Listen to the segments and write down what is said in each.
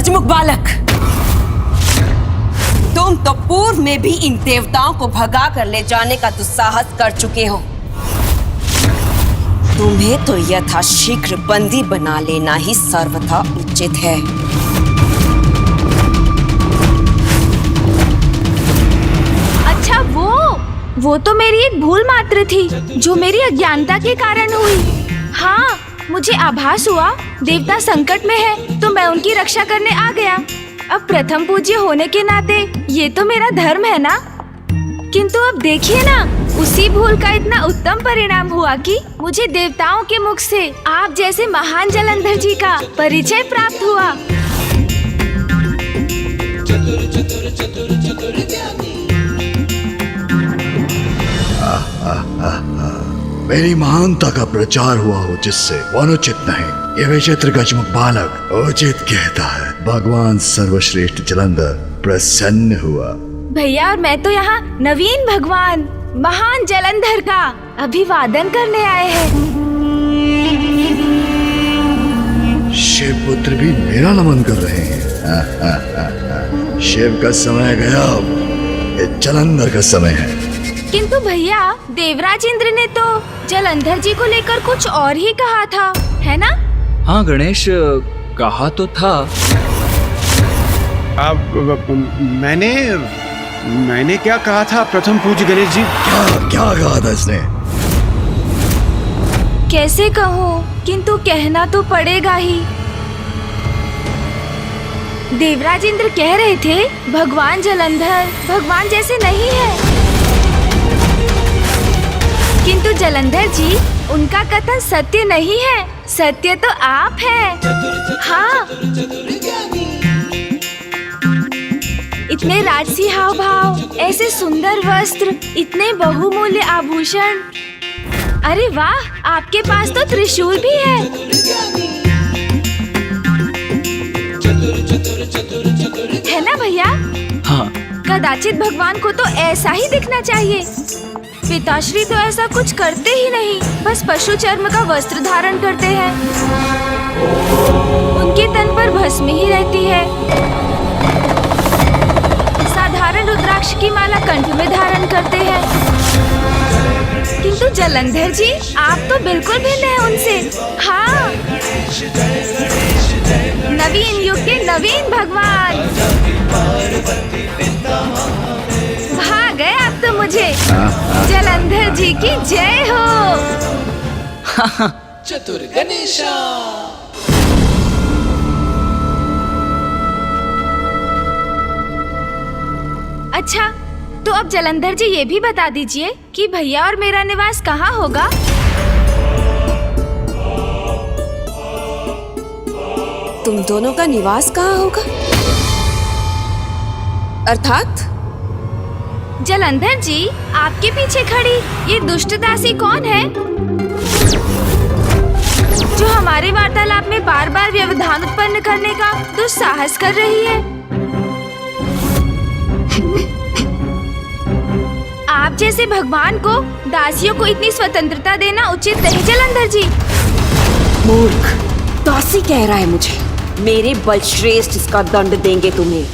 गजमुख बालक, तुम तो पूर्व में भी इन देवताओं को भगा कर ले जाने का दुस्साहस कर चुके हो। तुम्हें तो यथाशीघ्र बंदी बना लेना ही सर्वथा उचित है। अच्छा, वो तो मेरी एक भूल मात्र थी जो मेरी अज्ञानता के कारण हुई। हाँ, मुझे आभास हुआ देवता संकट में है तो मैं उनकी रक्षा करने आ गया। अब प्रथम पूज्य होने के नाते ये तो मेरा धर्म है ना। किंतु अब देखिए ना, उसी भूल का इतना उत्तम परिणाम हुआ कि मुझे देवताओं के मुख से आप जैसे महान जलंधर जी का परिचय प्राप्त हुआ। मेरी महानता का प्रचार हुआ हो जिससे अनुचित नहीं, ये विचित्र गजमुख बालक उचित कहता है। भगवान सर्वश्रेष्ठ जलंधर प्रसन्न हुआ। भैया, और मैं तो यहाँ नवीन भगवान महान जलंधर का अभिवादन करने आए हैं। शिव पुत्र भी मेरा नमन कर रहे हैं। शिव का समय गया, अब ये जलंधर का समय है। किंतु भैया, देवराज इंद्र ने तो जलंधर जी को लेकर कुछ और ही कहा था, है ना? हाँ गणेश, कहा तो था। अब मैंने क्या कहा था प्रथम पूज्य गणेश जी? क्या कहा था इसने? कैसे कहूँ, किंतु कहना तो पड़ेगा ही। देवराज इंद्र कह रहे थे भगवान जलंधर भगवान जैसे नहीं है, किंतु जलंधर जी, उनका कथन सत्य नहीं है। सत्य तो आप हैं। हाँ, इतने राजसी हाव भाव, ऐसे सुंदर वस्त्र, इतने बहुमूल्य आभूषण। अरे वाह, आपके पास तो त्रिशूल भी है। है ना भैया? हाँ। कदाचित भगवान को तो ऐसा ही दिखना चाहिए। पिताश्री तो ऐसा कुछ करते ही नहीं, बस पशु चर्म का वस्त्र धारण करते हैं। उनके तन पर भस्म ही रहती है। साधारण रुद्राक्ष की माला कंठ में धारण करते हैं। किंतु जलंधर जी, आप तो बिल्कुल भिन्न हैं उनसे। हाँ, नवीन युग के नवीन भगवान। भा गए आप तो मुझे। जलंधर जी की जय हो। चतुर गणेशा। अच्छा, तो अब जलंधर जी ये भी बता दीजिए कि भैया और मेरा निवास कहाँ होगा? तुम दोनों का निवास कहाँ होगा? अर्थात? जलंधर जी, आपके पीछे खड़ी ये दुष्ट दासी कौन है जो हमारे वार्तालाप में बार बार व्यवधान उत्पन्न करने का दुस्साहस कर रही है? आप जैसे भगवान को दासियों को इतनी स्वतंत्रता देना उचित नहीं जलंधर जी। मूर्ख, दासी कह रहा है मुझे। मेरे बलश्रेष्ठ इसका दंड देंगे तुम्हें।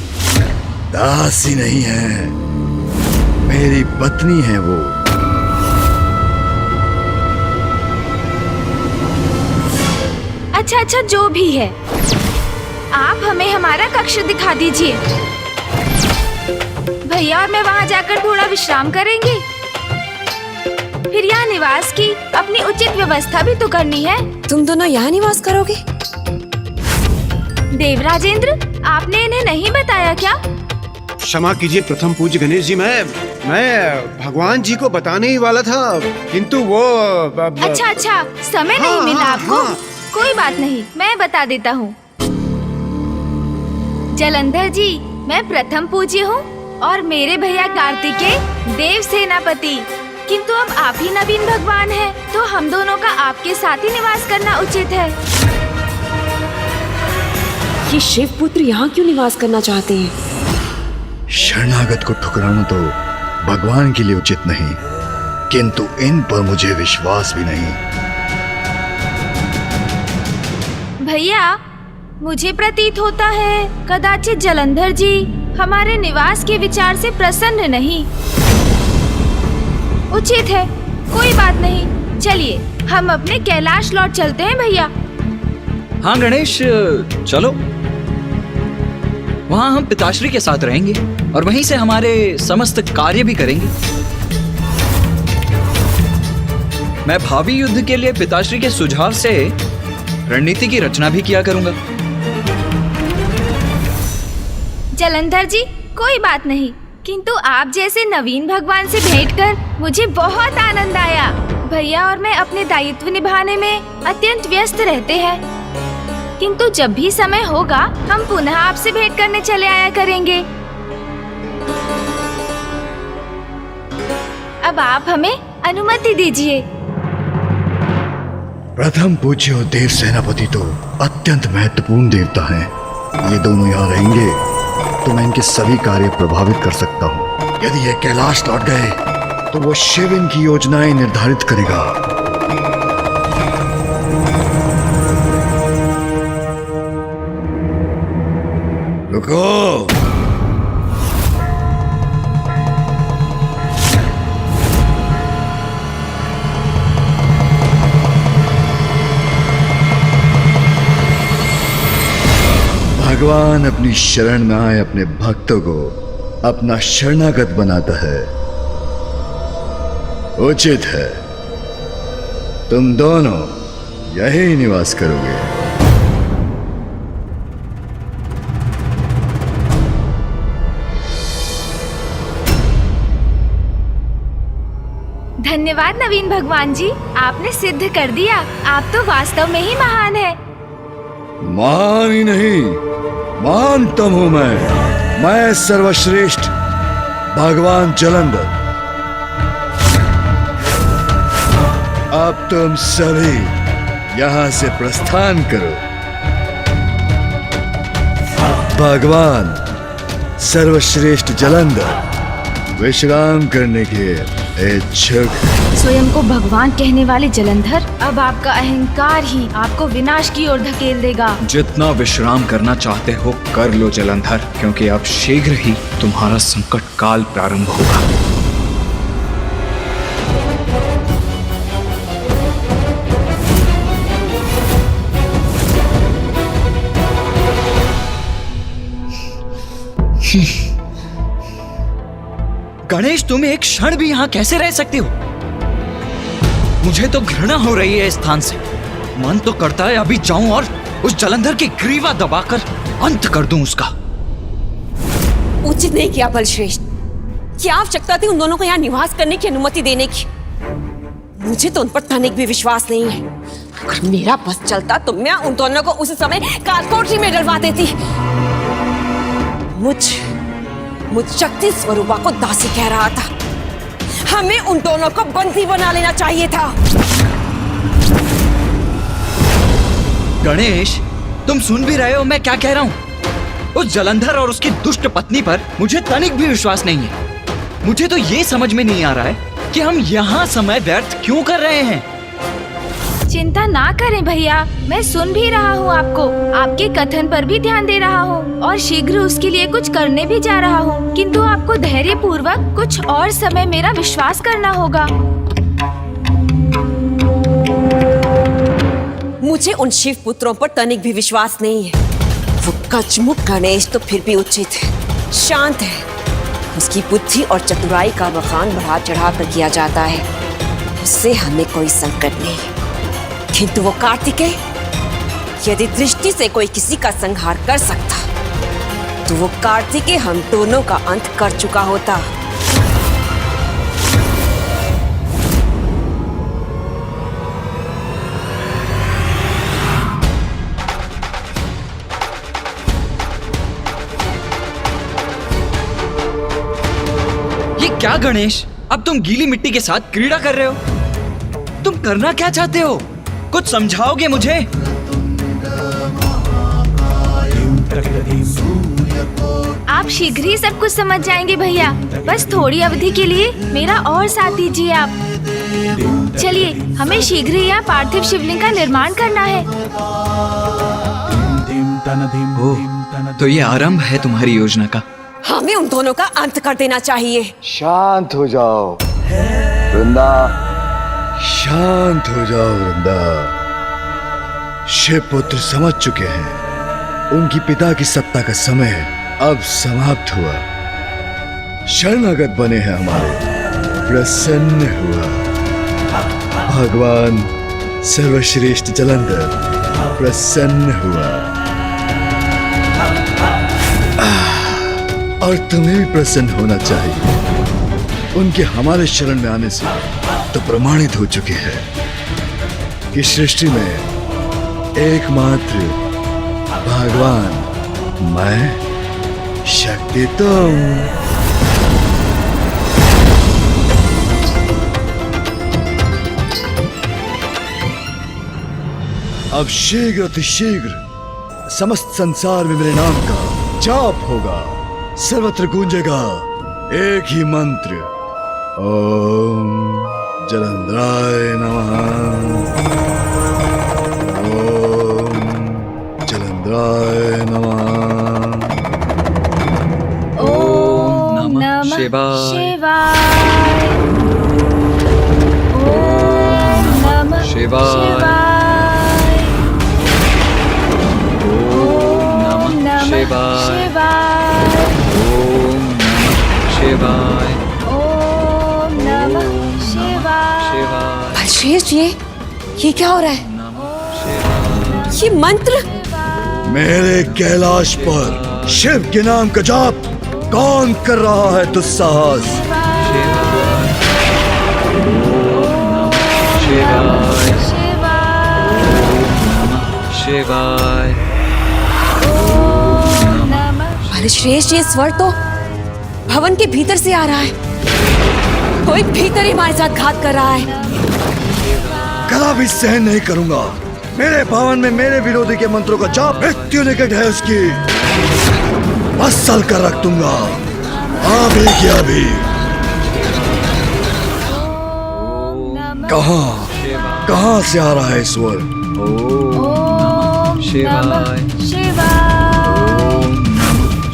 दासी नहीं है, मेरी पत्नी है वो। अच्छा, जो भी है, आप हमें हमारा कक्ष दिखा दीजिए। भैया और मैं वहाँ जाकर थोड़ा विश्राम करेंगे। फिर यहाँ निवास की अपनी उचित व्यवस्था भी तो करनी है। तुम दोनों यहाँ निवास करोगे? देवराजेंद्र, आपने इन्हें नहीं बताया क्या? क्षमा कीजिए प्रथम पूज्य गणेश जी, मैं भगवान जी को बताने ही वाला था, किंतु वो अच्छा, समय नहीं मिला आपको? कोई बात नहीं, मैं बता देता हूँ। जलंधर जी, मैं प्रथम पूज्य हूँ और मेरे भैया कार्तिकेय देव सेनापति। किंतु अब आप ही नवीन भगवान हैं, तो हम दोनों का आपके साथ ही निवास करना उचित है। ये शिव पुत्र यहाँ क्यों निवास करना चाहते हैं? शरणागत को ठुकराना तो भगवान के लिए उचित नहीं, किंतु इन पर मुझे विश्वास भी नहीं। भैया, मुझे प्रतीत होता है कदाचित जलंधर जी हमारे निवास के विचार से प्रसन्न नहीं। उचित है, कोई बात नहीं। चलिए हम अपने कैलाश लौट चलते हैं भैया। हाँ गणेश, चलो। वहाँ हम पिताश्री के साथ रहेंगे और वहीं से हमारे समस्त कार्य भी करेंगे। मैं भावी युद्ध के लिए पिताश्री के सुझाव से रणनीति की रचना भी किया करूंगा। जलंधर जी कोई बात नहीं, किंतु आप जैसे नवीन भगवान से भेंट कर मुझे बहुत आनंद आया। भैया और मैं अपने दायित्व निभाने में अत्यंत व्यस्त रहते हैं, किंतु जब भी समय होगा हम पुनः आपसे भेंट करने चले आया करेंगे। अब आप हमें अनुमति दीजिए। प्रथम पूज्य और देव सेनापति तो अत्यंत महत्वपूर्ण देवता हैं। ये दोनों यहाँ रहेंगे तो मैं इनके सभी कार्य प्रभावित कर सकता हूँ। यदि ये कैलाश लौट गए तो वो शिव इनकी योजनाएं निर्धारित करेगा। रुको, भगवान अपनी शरण में आए अपने भक्तों को अपना शरणागत बनाता है। उचित है तुम दोनों यही निवास करोगे। धन्यवाद नवीन भगवान जी, आपने सिद्ध कर दिया। आप तो वास्तव में ही महान है। महान ही नहीं, महानतम हूं मैं सर्वश्रेष्ठ भगवान जलंधर। अब तुम सभी यहां से प्रस्थान करो। भगवान सर्वश्रेष्ठ जलंधर विश्राम करने के इच्छुक। स्वयं को भगवान कहने वाले जलंधर, अब आपका अहंकार ही आपको विनाश की ओर धकेल देगा। जितना विश्राम करना चाहते हो कर लो जलंधर, क्योंकि अब शीघ्र ही तुम्हारा संकट काल प्रारंभ होगा। गणेश, तुम एक क्षण भी यहाँ कैसे रह सकते हो? मुझे तो घृणा हो रही है इस स्थान से। मन तो करता है अभी जाऊं और उस जलंधर की ग्रीवा दबाकर अंत कर दूं उसका। उचित नहीं किया बलश्रेष्ठ। क्या आवश्यकता थी उन दोनों को यहाँ निवास करने की अनुमति देने की? मुझे तो उन पर तनिक भी विश्वास नहीं है। अगर मेरा बस चलता तो मैं उन दोनों को उस समय कालकोठरी में डलवा देती। मुझ शक्ति स्वरूपा को दासी कह रहा था। हमें उन दोनों को बंदी बना लेना चाहिए था। गणेश, तुम सुन भी रहे हो मैं क्या कह रहा हूँ? उस जलंधर और उसकी दुष्ट पत्नी पर मुझे तनिक भी विश्वास नहीं है। मुझे तो ये समझ में नहीं आ रहा है कि हम यहाँ समय व्यर्थ क्यों कर रहे हैं। चिंता ना करें भैया, मैं सुन भी रहा हूँ आपको, आपके कथन पर भी ध्यान दे रहा हूँ और शीघ्र उसके लिए कुछ करने भी जा रहा हूँ। किंतु आपको धैर्य पूर्वक कुछ और समय मेरा विश्वास करना होगा। मुझे उन शिव पुत्रों पर तनिक भी विश्वास नहीं है। वो कचमुख गणेश तो फिर भी उचित है, शांत है। उसकी बुद्धि और चतुराई का बखान बढ़ा चढ़ा कर किया जाता है। उससे हमें कोई संकट नहीं। किंतु वो कार्तिकेय, यदि दृष्टि से कोई किसी का संहार कर सकता तो वो कार्तिकेय हम दोनों का अंत कर चुका होता। ये क्या गणेश, अब तुम गीली मिट्टी के साथ क्रीड़ा कर रहे हो? तुम करना क्या चाहते हो? कुछ समझाओगे मुझे? आप शीघ्र ही सब कुछ समझ जाएंगे भैया। बस थोड़ी अवधि के लिए मेरा और साथ दीजिए आप। चलिए, हमें शीघ्र ही यहाँ पार्थिव शिवलिंग का निर्माण करना है। ओह, तो ये आरंभ है तुम्हारी योजना का। हमें उन दोनों का अंत कर देना चाहिए। शांत हो जाओ वृंदा, शांत हो जाओ वृंदा। शिव पुत्र समझ चुके हैं, उनकी पिता की सत्ता का समय अब समाप्त हुआ। शरणागत बने हैं हमारे, प्रसन्न हुआ। भगवान सर्वश्रेष्ठ जलंधर प्रसन्न हुआ। और तुम्हें भी प्रसन्न होना चाहिए। उनके हमारे शरण में आने से तो प्रमाणित हो चुके हैं कि सृष्टि में एकमात्र भगवान मैं, शक्ति तुम। अब शीघ्र अतिशीघ्र समस्त संसार में मेरे नाम का जाप होगा। सर्वत्र गूंजेगा एक ही मंत्र, ओम जलंधराय नमः, ओम जलंधराय नमः। ओम नमः शिवाय। शिवाय। ओम नमः शिवाय। ओम नमः शिवाय। ओम नमः शिवाय। ओम नमः शिवाय। शिवाय। बलश्रेष्ठ, ये क्या हो रहा है? ये मंत्र मेरे कैलाश पर शिव के नाम का जाप कौन कर रहा है दुस्साहस? शिवाय। शिवाय। बलश्रेष्ठ, ये स्वर तो भवन के भीतर से आ रहा है। कोई भीतर ही हमारे साथ घात कर रहा है। कदापि सहन नहीं करूंगा। मेरे भवन में मेरे विरोधी के मंत्रों का जाप मृत्यु निकट है उसकी। मसल कर रख दूंगा अभी की अभी। कहां से आ रहा है स्वर? ओम शिवाय। शिवाय।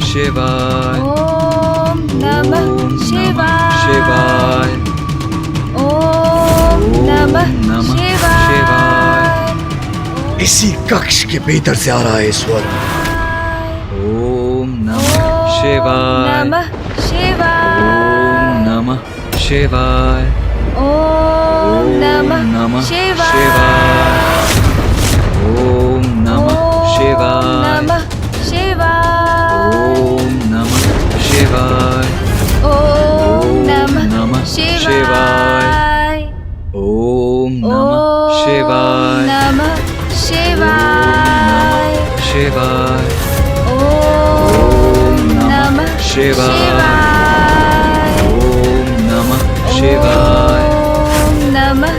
शिवाय। ओम नमः शिवाय। शिवाय। ओम नमः शिवाय। इसी कक्ष के भीतर से आ रहा है स्वर। ओम नमः शिवाय। नमः शिवाय। ओम नमः शिवाय। ओम नमः शिवाय। ओम नमः शिवाय। नमः शिवाय। ओम नमः शिवाय। ओम नमः नमः शिवाय। ओम नमः शिवाय। नमः शिवाय। शिवाय। ओम नमः शिवाय। ओम नमः शिवाय। ओम नमः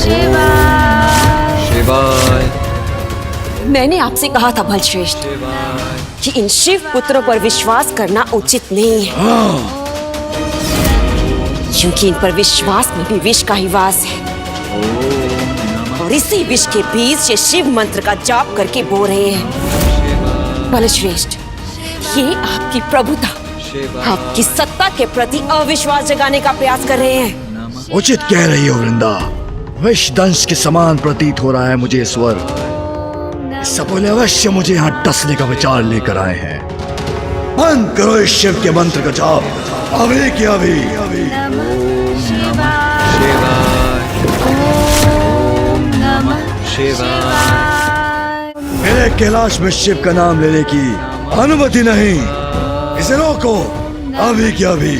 शिवाय। शिवाय। मैंने आपसे कहा था बलश्रेष्ठ कि इन शिव पुत्रों पर विश्वास करना उचित नहीं है, क्योंकि इन पर विश्वास में भी विष का ही वास है। और इसी विष के बीज ये शिव मंत्र का जाप करके बो रहे हैं। बलश्रेष्ठ, ये आपकी प्रभुता, आपकी सत्ता के प्रति अविश्वास जगाने का प्रयास कर रहे हैं। उचित कह रही हो वृंदा। विषदंश के समान प्रतीत हो रहा है मुझे ये स्वर। इस सपोले अवश्य मुझे यहाँ डसने का विचार लेकर आए हैं। बंद करो इस शिव के मंत्र का जाप अभी की अभी। शिवाय। मेरे कैलाश में शिव का नाम लेने की अनुमति नहीं। इसे रोको अभी की अभी।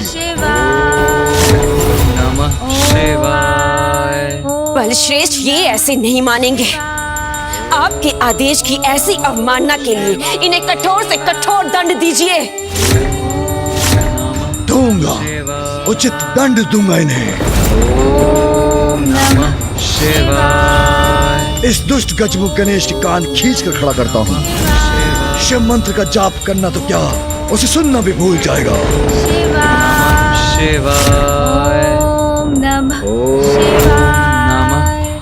नमः शिवाय। बलश्रेष्ठ, ये ऐसे नहीं मानेंगे। आपके आदेश की ऐसी अवमानना के लिए इन्हें कठोर से कठोर दंड दीजिए। दूंगा, उचित दंड दूंगा इन्हें। ओम नमः शिवाय। इस दुष्ट गजमुख गणेश के कान खींच कर खड़ा करता हूँ। शिव मंत्र का जाप करना तो क्या, उसे सुनना भी भूल जाएगा। शिवाय। ओम नमः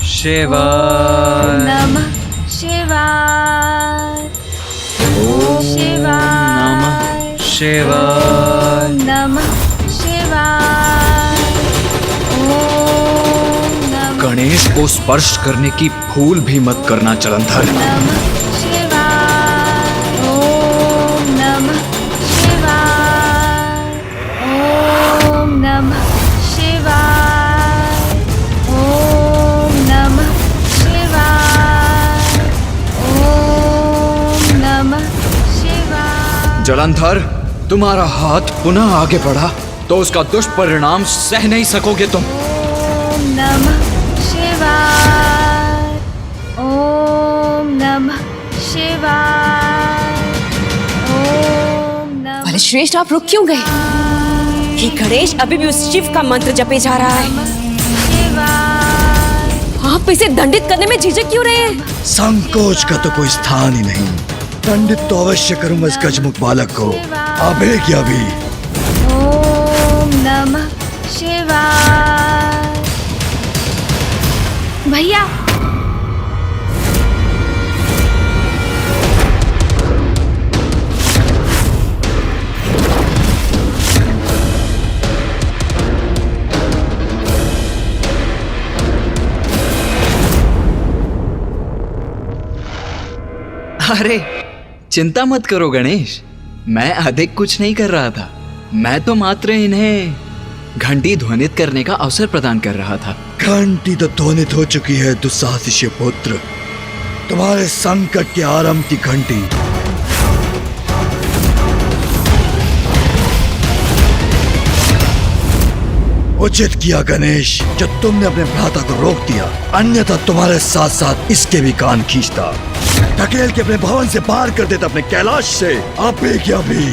शिवाय। नमः शिवाय। शिवाय। ओम नमः शिवाय। ओम नमः गणेश को स्पर्श करने की भूल भी मत करना जलंधर। नमः शिवाय। ओम नमः शिवाय। ओम नमः शिवाय। ओम नमः शिवाय। ओम नमः शिवाय। जलंधर, तुम्हारा हाथ पुनः आगे बढ़ा तो उसका दुष्परिणाम सह नहीं सकोगे तुम। ओम नमः शिवाय। ओम नमः शिवाय। ओम नमः अरे श्रेष्ठ, आप रुक क्यों गए? ये गणेश अभी भी उस शिव का मंत्र जपे जा रहा है। शिवाय। आप इसे दंडित करने में झिझक क्यों रहे हैं? संकोच का तो कोई स्थान ही नहीं। दंडित तो अवश्य करूंगा इस गजमुख बालक को, अभी की अभी। ओम नमः शिवाय। भैया, अरे चिंता मत करो गणेश, मैं अधिक कुछ नहीं कर रहा था। मैं तो मात्र इन्हें घंटी ध्वनित करने का अवसर प्रदान कर रहा था। घंटी तो ध्वनित हो चुकी है दुस्साहसी शिवपुत्र। तुम्हारे संकट के आरंभ की घंटी उचित किया गणेश, जो तुमने अपने भ्राता को रोक दिया, अन्यथा तुम्हारे साथ साथ इसके भी कान खींचता, धकेल के अपने भवन से बाहर कर देता, अपने कैलाश से। अभी क्या अभी।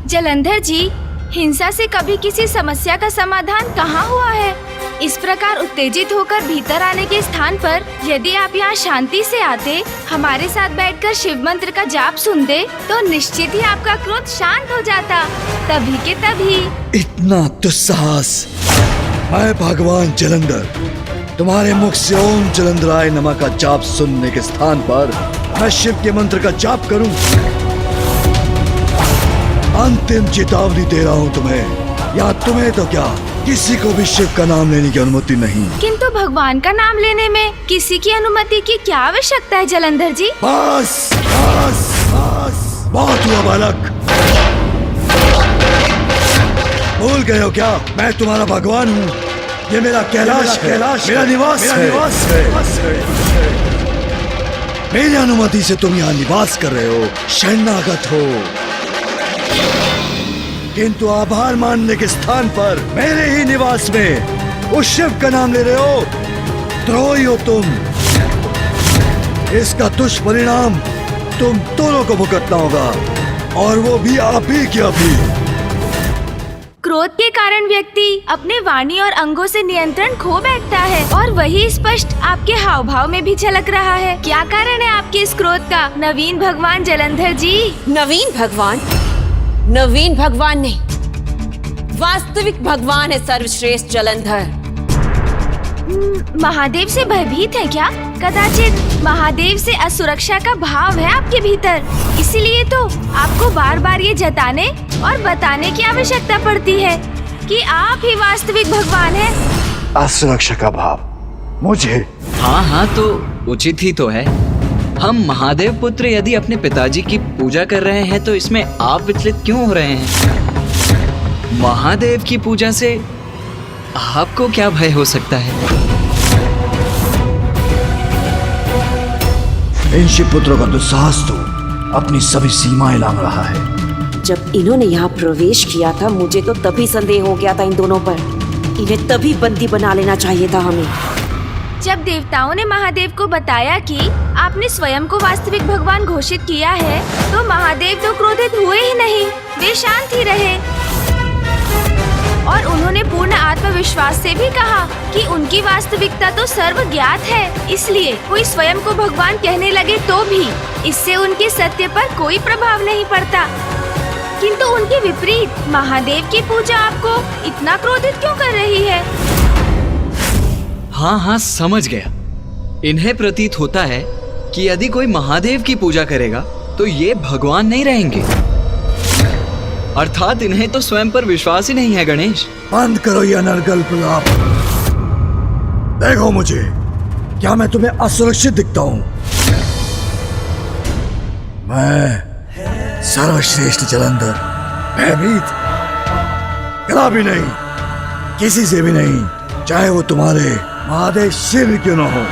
जलंधर जी, हिंसा से कभी किसी समस्या का समाधान कहाँ हुआ है? इस प्रकार उत्तेजित होकर भीतर आने के स्थान पर यदि आप यहाँ शांति से आते, हमारे साथ बैठकर शिव मंत्र का जाप सुनते, तो निश्चित ही आपका क्रोध शांत हो जाता। तभी के तभी। इतना दुस्साहस। मैं भगवान जलंधर तुम्हारे मुख से ओम जलंधराय नमः का जाप सुनने के स्थान पर मैं शिव के मंत्र का जाप करूं? अंतिम चेतावनी दे रहा हूं तुम्हें। या तुम्हें तो क्या, किसी को भी शिव का नाम लेने की अनुमति नहीं। किंतु भगवान का नाम लेने में किसी की अनुमति की क्या आवश्यकता है जलंधर जी? बस बस बस, बहुत हुआ बालक। भूल गए हो क्या? मैं तुम्हारा भगवान हूँ। ये मेरा कैलाश है, मेरा निवास है। मेरी अनुमति से तुम यहाँ निवास कर रहे हो, शरणागत हो। किंतु आभार मानने के स्थान पर मेरे ही निवास में उस शिव का नाम ले रहे हो। द्रोही हो तुम। इसका दुष्परिणाम तुम दोनों को भुगतना होगा, और वो भी अभी की अभी। क्रोध के कारण व्यक्ति अपने वाणी और अंगों से नियंत्रण खो बैठता है, और वही स्पष्ट आपके हाव भाव में भी झलक रहा है। क्या कारण है आपके इस क्रोध का, नवीन भगवान जलंधर जी? नवीन भगवान? नवीन भगवान नहीं, वास्तविक भगवान है सर्वश्रेष्ठ जलंधर। महादेव से भयभीत है क्या? कदाचित महादेव से असुरक्षा का भाव है आपके भीतर, इसीलिए तो आपको बार बार ये जताने और बताने की आवश्यकता पड़ती है कि आप ही वास्तविक भगवान हैं। असुरक्षा का भाव मुझे? हाँ, तो उचित ही तो है। हम महादेव पुत्र यदि अपने पिताजी की पूजा कर रहे हैं तो इसमें आप विचलित क्यों हो रहे हैं? महादेव की पूजा से आपको क्या भय हो सकता है? इन शिवपुत्रों का दुस्साहस तो अपनी सभी सीमाएं लांघ रहा है। जब इन्होंने यहाँ प्रवेश किया था, मुझे तो तभी संदेह हो गया था इन दोनों पर। इन्हें तभी बंदी बना लेना चाहिए था हमें। जब देवताओं ने महादेव को बताया कि आपने स्वयं को वास्तविक भगवान घोषित किया है, तो महादेव तो क्रोधित हुए ही नहीं, वे शांत ही रहे। और उन्होंने पूर्ण आत्मविश्वास से भी कहा कि उनकी वास्तविकता तो सर्वज्ञात है, इसलिए कोई स्वयं को भगवान कहने लगे तो भी इससे उनके सत्य पर कोई प्रभाव नहीं पड़ता। किंतु उनके विपरीत महादेव की पूजा आपको इतना क्रोधित क्यों कर रही है? हाँ, समझ गया। इन्हें प्रतीत होता है कि यदि कोई महादेव की पूजा करेगा तो ये भगवान नहीं रहेंगे। अर्थात इन्हें तो स्वयं पर विश्वास ही नहीं है गणेश। बंद करो ये अनर्गल प्रलाप। देखो मुझे, क्या मैं तुम्हें असुरक्षित दिखता हूं? मैं सर्वश्रेष्ठ जलंधर भयभीत कदा भी नहीं, किसी से भी नहीं, चाहे वो तुम्हारे महादेव शिव क्यों न हो।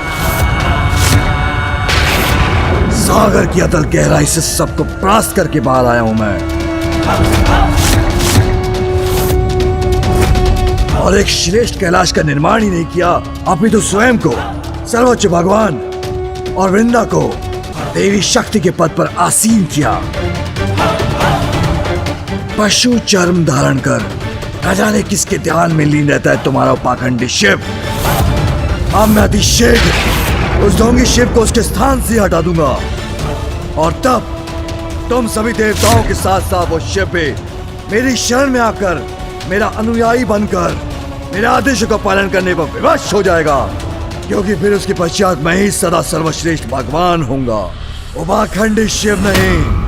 सागर की अतल गहराई से सबको परास्त करके बाहर आया हूं मैं, और एक श्रेष्ठ कैलाश का निर्माण ही नहीं किया, अपितु स्वयं को सर्वोच्च भगवान और वृंदा को देवी शक्ति के पद पर आसीन किया। पशु चर्म धारण कर न जाने किसके ध्यान में लीन रहता है तुम्हारा पाखंडी शिव। अब मैं अति शीघ्र उस ढोंगी शिव को उसके स्थान से हटा दूंगा, और तब तुम सभी देवताओं के साथ साथ वो शिव भी मेरी शरण में आकर मेरा अनुयायी बनकर मेरे आदेशों का पालन करने पर विवश हो जाएगा, क्योंकि फिर उसके पश्चात मैं ही सदा सर्वश्रेष्ठ भगवान होऊंगा, वो पाखंडी शिव नहीं।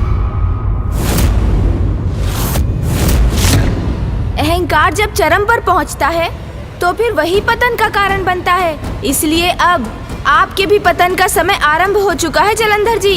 अहंकार जब चरम पर पहुंचता है तो फिर वही पतन का कारण बनता है। इसलिए अब आपके भी पतन का समय आरंभ हो चुका है जलंधर जी।